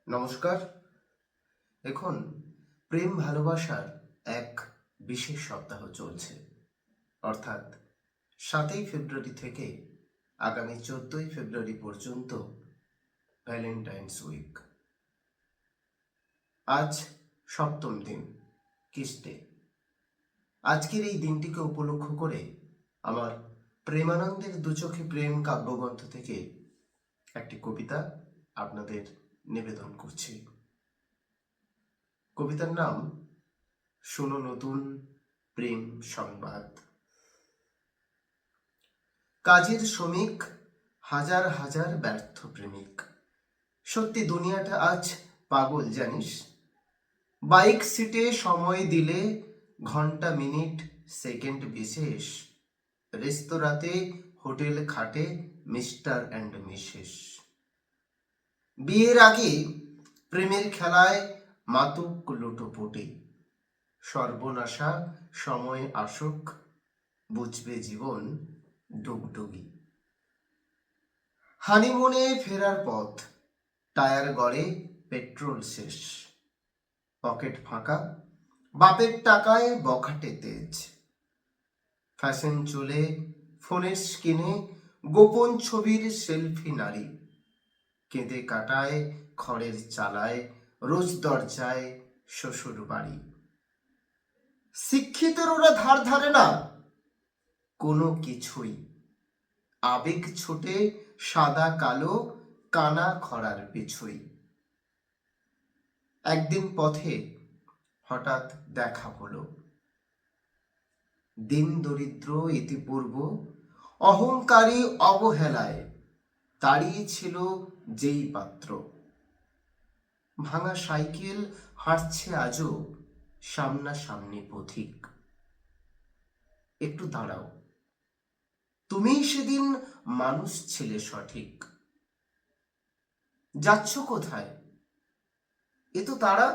নমস্কার। এখন প্রেম ভালোবাসার এক বিশেষ সপ্তাহ চলছে, অর্থাৎ 7ই ফেব্রুয়ারি থেকে আগামী 14ই ফেব্রুয়ারি পর্যন্ত ভ্যালেন্টাইন্স উইক। আজ সপ্তম দিন, কিস ডে। আজকের এই দিনটিকে উপলক্ষ করে আমার প্রেমানন্দের দু চোখে প্রেম কাব্যগ্রন্থ থেকে একটি কবিতা আপনাদের নিবেদন করছি। কবিতার নাম শোনো নতুন প্রেম সংবাদ। কাজের শ্রমিক, হাজার হাজার ব্যর্থ প্রেমিক। সত্যি দুনিয়াটা আজ পাগল জানিস। বাইক সিটে সময় দিলে ঘন্টা মিনিট সেকেন্ড বিশেষ। রেস্তোরাঁতে হোটেল খাটে মিস্টার অ্যান্ড মিসেস। বিয়ের আগে প্রেমের খেলায় মাতুক লুটোপুটি। সর্বনাশা সময় আসুক, বুঝবে জীবন ডুগডুগি। হানিমুনে ফেরার পথ, টায়ার গড়ে পেট্রোল শেষ। পকেট ফাঁকা, বাপের টাকায় বখাটে তেজ। ফ্যাশন চলে ফোনের স্ক্রিনে গোপন ছবির সেলফি নারী। কেঁদে কাটায় খড়ের চালায় রোজ দরজায় শ্বশুর বাড়ি। শিক্ষিতের ওরা ধার ধারে না কোনো কিছুই। আবেগ ছোটে সাদা কালো কানা খরার পিছুই। একদিন পথে হঠাৎ দেখা হলো, দিন দরিদ্র ইতিপূর্ব অহংকারী অবহেলায় দাঁড়িয়ে ছিল যেই পাত্র। ভাঙা সাইকেল হাঁটছে আজও সামনাসামনি পথিক। একটু দাঁড়াও, তুমিই সেদিন মানুষ ছিলে সঠিক। যাচ্ছ কোথায়? এ তো তারা,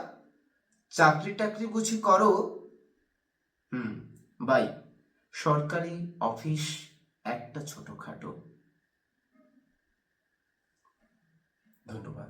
চাকরি টাকরি বুঝি করো? বাই, সরকারি অফিস একটা ছোটখাটো। ধন্যবাদ।